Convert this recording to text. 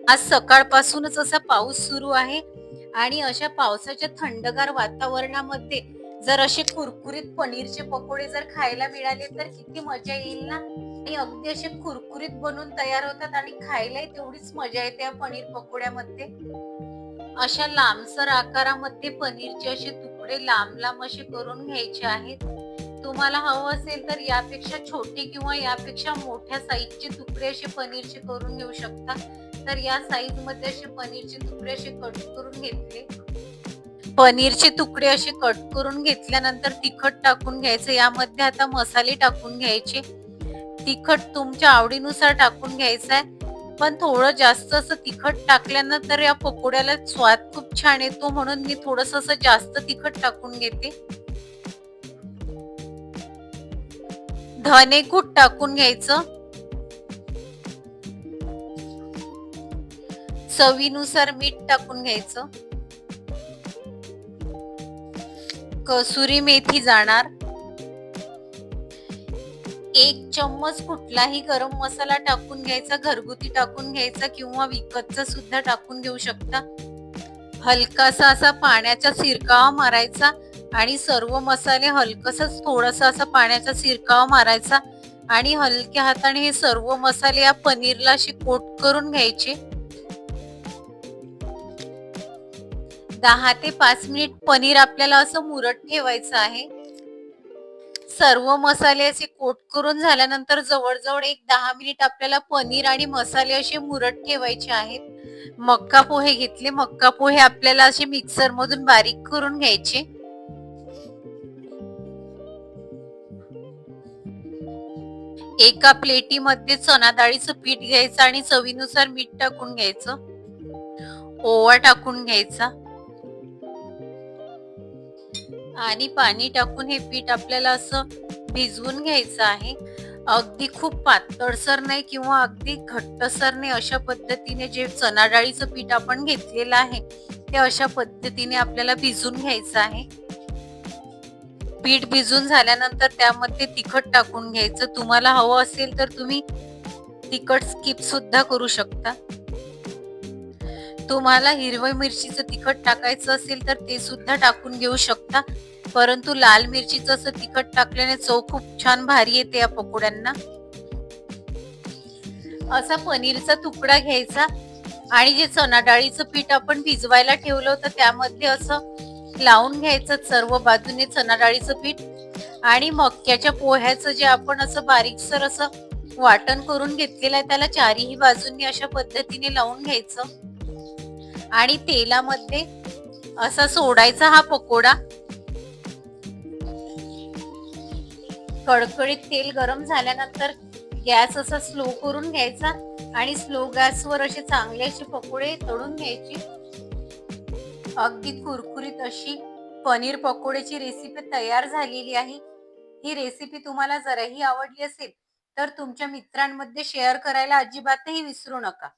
आज सकाळपासूनच असा पाऊस सुरू आहे आणि अशा पावसाच्या थंडगार वातावरणामध्ये जर असे कुरकुरीत पनीरचे पकोडे जर खायला मिळाले तर किती मजा येईल ना. आणि अगदी असे कुरकुरीत बनून तयार होतात आणि खायलाही तेवढीच मजा येते या पनीर पकोड्यामध्ये. अशा लांबसर आकारामध्ये पनीरचे असे तुकडे लांब लांब असे करून घ्यायचे आहेत. तुम्हाला हवं असेल तर यापेक्षा छोटे किंवा यापेक्षा मोठ्या साईजचे तुकडे असे पनीरचे करून घेऊ शकता. तर या साईज मध्ये असे पनीरचे तुकडे असे कट करून घेतले. पनीरचे तुकडे असे कट करून घेतल्यानंतर तिखट टाकून घ्यायचं. यामध्ये आता मसाले टाकून घ्यायचे. तिखट तुमच्या आवडीनुसार टाकून घ्यायचं आहे. पण थोडं जास्त असं तिखट टाकल्यानंतर या पकोड्याला स्वाद खूप छान येतो, म्हणून मी थोडंसं असं जास्त तिखट टाकून घेते. धने कूट टाकून घ्यायचं. चवीनुसार मीठ टाकून घ्यायचं. कसुरी मेथी जाणार. 1 चम्मच कुठलाही गरम मसाला टाकून घ्यायचा, घरगुती टाकून घ्यायचा किंवा विकतचा सुद्धा टाकून घेऊ शकता. हलकासा असा पाण्याचा शिरकावा मारायचा आणि सर्व मसाले हलकसच थोडासा असा पाण्याचा शिरकावा मारायचा आणि हलक्या हाताने हे सर्व मसाले या पनीरला असे कोट करून घ्यायचे. 10 ते 5 मिनिट पनीर आपल्याला असं मुरत ठेवायचं आहे. सर्व मसाले असे कोट करून झाल्यानंतर जवळजवळ 10 मिनिट आपल्याला पनीर आणि मसाले असे मुरत ठेवायचे आहेत. मक्का पोहे घेतले. मक्का पोहे आपल्याला असे मिक्सर मधून बारीक करून घ्यायचे. एका प्लेटीमध्ये चणा डाळीचं पीठ घ्यायचं आणि चवीनुसार मीठ टाकून घ्यायचं. ओवा टाकून घ्यायचा आणि पाणी टाकून हे पीठ आपल्याला असं भिजवून घ्यायचं आहे. अगदी खूप पातळसर नाही किंवा अगदी घट्टसर नाही, अशा पद्धतीने जे चणा डाळीचं पीठ आपण घेतलेलं आहे ते अशा पद्धतीने आपल्याला भिजून घ्यायचं आहे. पीठ भिजून झाल्यानंतर त्यामध्ये तिखट टाकून घ्यायचं. तुम्हाला हवं असेल तर तुम्ही तिखट स्किप सुद्धा करू शकता. तुम्हाला हिरवी मिरचीचं तिखट टाकायचं असेल तर ते सुद्धा टाकून घेऊ शकता, परंतु लाल मिरचीचं असं तिखट टाकल्याने चव खूप छान भारी येते या पकोड्यांना. असा पनीरचा तुकडा घ्यायचा आणि जे चणा डाळीचं पीठ आपण भिजवायला ठेवलं होतं त्यामध्ये असं लावून घ्यायचं सर्व बाजूने चणा डाळीचं पीठ आणि मक्याच्या पोह्याचं जे आपण असं बारीकसर असं वाटण करून घेतलेलं आहे त्याला चारही बाजूंनी अशा पद्धतीने लावून घ्यायचं आणि तेलामध्ये असा सोडायचा हा पकोडा. कडकडीत तेल गरम झाल्यानंतर गॅस असा स्लो करून घ्यायचा आणि स्लो गॅसवर असे चांगले असे पकोडे तळून घ्यायचे. अगदी कुरकुरीत अशी पनीर पकोड्याची रेसिपी तयार झालेली आहे. ही रेसिपी तुम्हाला जराही आवडली असेल तर तुमच्या मित्रांमध्ये शेअर करायला अजिबातही विसरू नका.